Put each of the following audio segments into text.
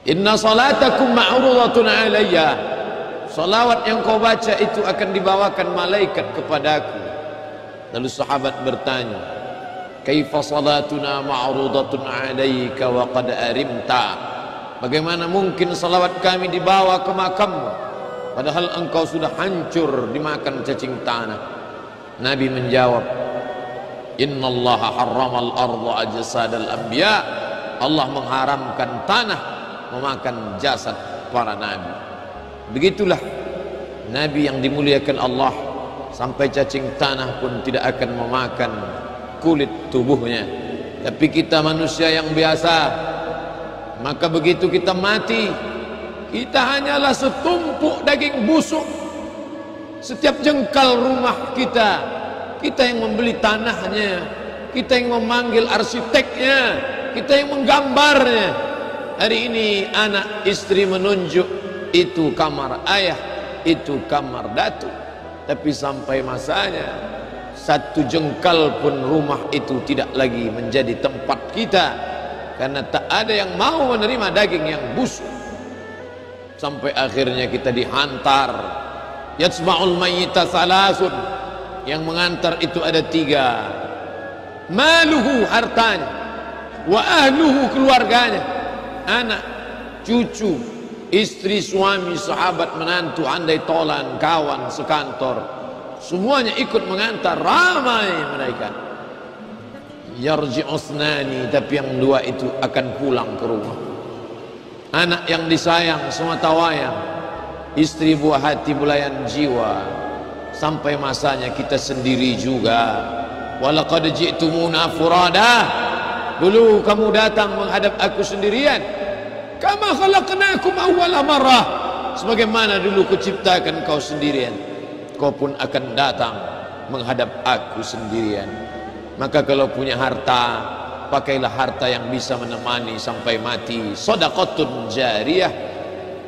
Inna salatakum ma'rudatun alayya. Salawat yang kau baca itu akan dibawakan malaikat kepadaku. Lalu sahabat bertanya, kaifa salatuna ma'rudatun alayka wa qad arimta? Bagaimana mungkin salawat kami dibawa ke makammu padahal engkau sudah hancur dimakan cacing tanah? Nabi menjawab, innallaha harramal arda ajsadal anbiya. Allah mengharamkan tanah memakan jasad para nabi. Begitulah nabi yang dimuliakan Allah, sampai cacing tanah pun tidak akan memakan kulit tubuhnya. Tapi kita manusia yang biasa, maka begitu kita mati, kita hanyalah setumpuk daging busuk. Setiap jengkal rumah kita, kita yang membeli tanahnya, kita yang memanggil arsiteknya, kita yang menggambarnya. Hari ini anak istri menunjuk, itu kamar ayah, itu kamar datuk. Tapi sampai masanya, satu jengkal pun rumah itu tidak lagi menjadi tempat kita, karena tak ada yang mau menerima daging yang busuk. Sampai akhirnya kita dihantar. Yatsma'ul mayyita salasun. Yang mengantar itu ada 3. Maluhu, hartanya, wa ahluhu, keluarganya, anak, cucu, istri, suami, sahabat, menantu, andai tolan, kawan sekantor, semuanya ikut mengantar. Ramai mereka. Yarji'usnani, tapi yang 2 itu akan pulang ke rumah. Anak yang disayang semata wayang, istri buah hati belayan jiwa. Sampai masanya kita sendiri juga. Walaqad ji'tumuna furada. Dulu kamu datang menghadap aku sendirian. Kama khalaqnakum awwala marrah. Sebagaimana dulu kuciptakan kau sendirian, kau pun akan datang menghadap aku sendirian. Maka kalau punya harta, pakailah harta yang bisa menemani sampai mati. Shadaqatun jariyah,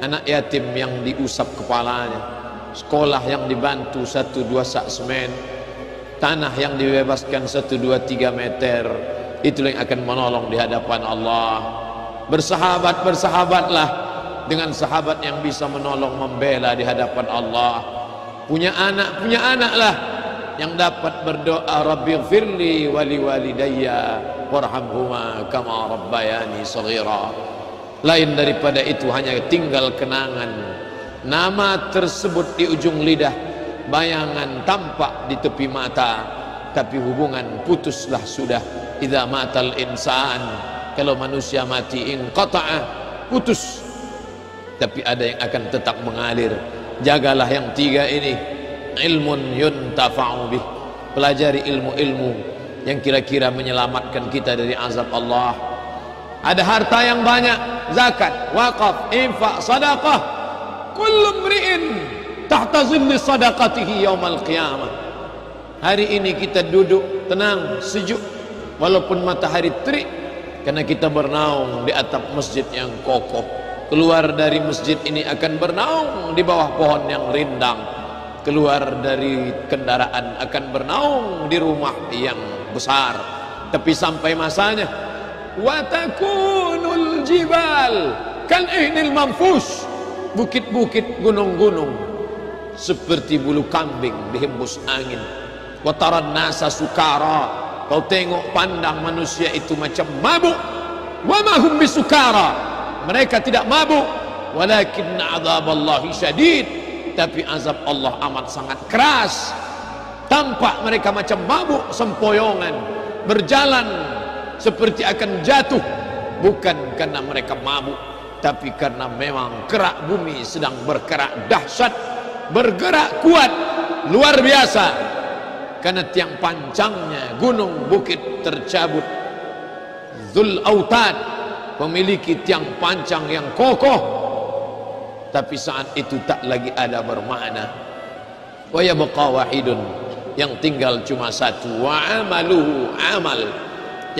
anak yatim yang diusap kepalanya, sekolah yang dibantu 1-2 sak semen, tanah yang dibebaskan 1-2-3 meter. Itulah yang akan menolong di hadapan Allah. Bersahabat-bersahabatlah dengan sahabat yang bisa menolong, membela di hadapan Allah. Punya anaklah yang dapat berdoa, Rabbighfirli wali walidayya warhamhuma kama rabbayani shaghira. Lain daripada itu hanya tinggal kenangan. Nama tersebut di ujung lidah, bayangan tampak di tepi mata, tapi hubungan putuslah sudah. Idza matal insan, kalau manusia mati, inqata'a, putus. Tapi ada yang akan tetap mengalir. Jagalah yang 3 ini. Ilmun yuntafa'u bih, pelajari ilmu-ilmu yang kira-kira menyelamatkan kita dari azab Allah. Ada harta yang banyak, zakat, wakaf, infak, sadaqah. Kullu mri'in tahta zilli sadaqatihi yaumal qiyamah. Hari ini kita duduk tenang, sejuk, walaupun matahari terik, karena kita bernaung di atap masjid yang kokoh. Keluar dari masjid ini akan bernaung di bawah pohon yang rindang. Keluar dari kendaraan akan bernaung di rumah yang besar. Tapi sampai masanya, watakunul jibal kal ihnil manfush, bukit-bukit, gunung-gunung seperti bulu kambing dihembus angin. Wataran nasa sukara, kau tengok pandang manusia itu macam mabuk. Wa ma hum bisukara, mereka tidak mabuk. Walakin adzaballahi syadid, tapi azab Allah amat sangat keras. Tampak mereka macam mabuk, sempoyongan, berjalan seperti akan jatuh, bukan karena mereka mabuk, tapi karena memang kerak bumi sedang bergerak dahsyat, bergerak kuat, luar biasa. Karena tiang pancangnya gunung bukit tercabut. Dzul Autad memiliki tiang pancang yang kokoh, tapi saat itu tak lagi ada bermakna. Wa yabqa wahidun, yang tinggal cuma 1. Wa amaluhu, amal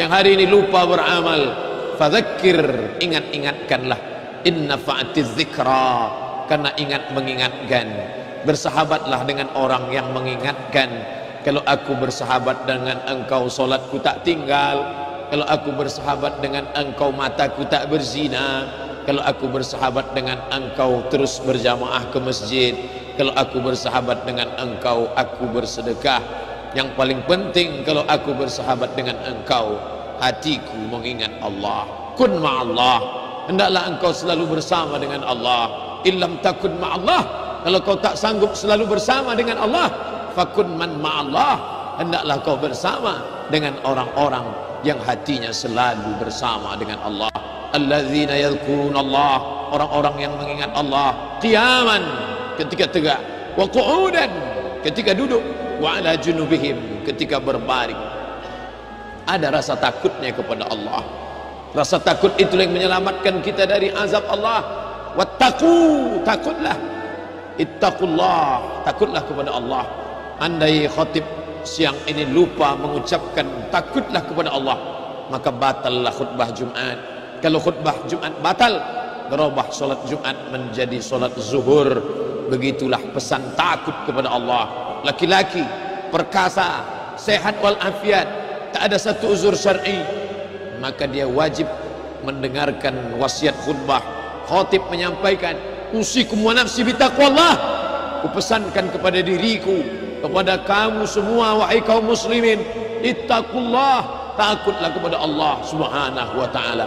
yang hari ini lupa beramal. Fadzakir, ingat-ingatkanlah. Inna fa'atiz dzikra, karena ingat mengingatkan. Bersahabatlah dengan orang yang mengingatkan. Kalau aku bersahabat dengan engkau, solatku tak tinggal. Kalau aku bersahabat dengan engkau, mataku tak berzina. kalau aku bersahabat dengan engkau terus berjamaah ke masjid, kalau aku bersahabat dengan engkau aku bersedekah. Yang paling penting, kalau aku bersahabat dengan engkau, hatiku mengingat Allah. Kun ma'allah, hendaklah engkau selalu bersama dengan Allah. Illam takun ma'allah, kalau kau tak sanggup selalu bersama dengan Allah, fakun man ma'allah, hendaklah kau bersama dengan orang-orang yang hatinya selalu bersama dengan Allah. Alladzina yadhkurunallah, orang-orang yang mengingat Allah qiyaman, ketika tegak, wa qu'udan, ketika duduk, wa ala junubihim, ketika berbaring. Ada rasa takutnya kepada Allah. Rasa takut itulah yang menyelamatkan kita dari azab Allah. Wattaqu, takutlah. Ittaqullah, takutlah kepada Allah. Andai khatib siang ini lupa mengucapkan takutlah kepada Allah, maka batallah khutbah Jumat. Kalau khutbah Jumat batal, berubah solat Jumat menjadi solat zuhur. Begitulah pesan takut kepada Allah. Laki-laki perkasa, sehat walafiat, tak ada satu uzur syar'i, maka dia wajib mendengarkan wasiat khutbah. Khatib menyampaikan, usikum wa nafsi bitaqwallah, kupesankan kepada diriku, kepada kamu semua wahai kaum muslimin, ittaqullah, takutlah kepada Allah subhanahu wa ta'ala.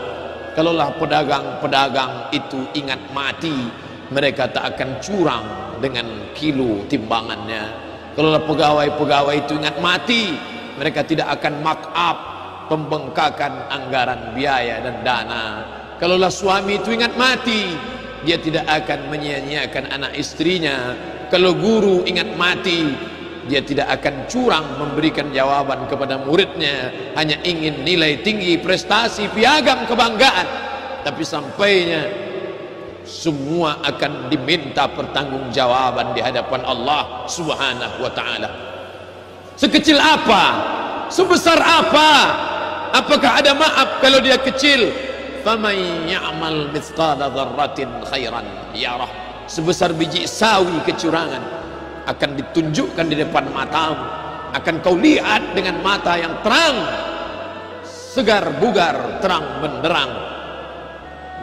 Kalaulah pedagang-pedagang itu ingat mati, mereka tak akan curang dengan kilo timbangannya. Kalaulah pegawai-pegawai itu ingat mati, mereka tidak akan mark up pembengkakan anggaran biaya dan dana. Kalaulah suami itu ingat mati, dia tidak akan menyia-nyiakan anak istrinya. Kalau guru ingat mati, dia tidak akan curang memberikan jawaban kepada muridnya, hanya ingin nilai tinggi, prestasi, piagam, kebanggaan. Tapi sampainya semua akan diminta pertanggungjawaban di hadapan Allah subhanahu wa ta'ala. Sekecil apa, sebesar apa, apakah ada maaf kalau dia kecil? Faman ya'mal mithqala dzarratin khairan yarah, sebesar biji sawi kecurangan akan ditunjukkan di depan matamu, akan kau lihat dengan mata yang terang, segar bugar, terang benderang.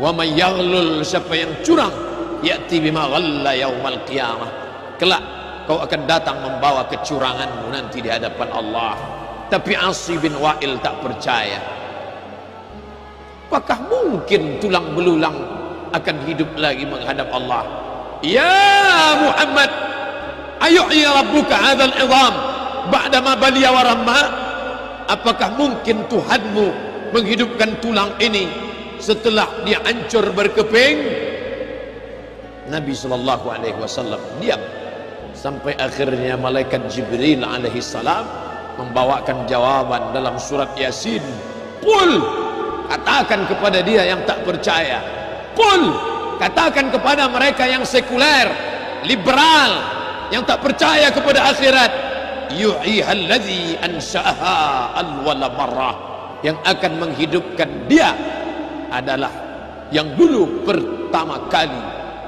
Wa may yaghlul, siapa yang curang, ya'ti bima ghalla yaumal qiyamah, kelak kau akan datang membawa kecuranganmu nanti di hadapan Allah. Tapi Asi bin Wa'il tak percaya. Apakah mungkin tulang belulang akan hidup lagi menghadap Allah? Ya Muhammad, ayuhyi rabbuka hadzal idham ba'dama baliya wa ramma, apakah mungkin Tuhanmu menghidupkan tulang ini setelah dia hancur berkeping? Nabi SAW diam sampai akhirnya malaikat Jibril alaihi salam membawakan jawaban dalam surat Yasin. Qul, katakan kepada dia yang tak percaya, qul, katakan kepada mereka yang sekuler, liberal, yang tak percaya kepada akhirat, yu'ihal ladzi ansha'aha awwala marrah, yang akan menghidupkan dia adalah yang dulu pertama kali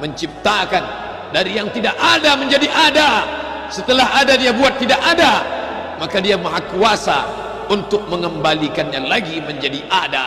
menciptakan dari yang tidak ada menjadi ada. Setelah ada dia buat tidak ada, maka dia maha kuasa untuk mengembalikannya lagi menjadi ada.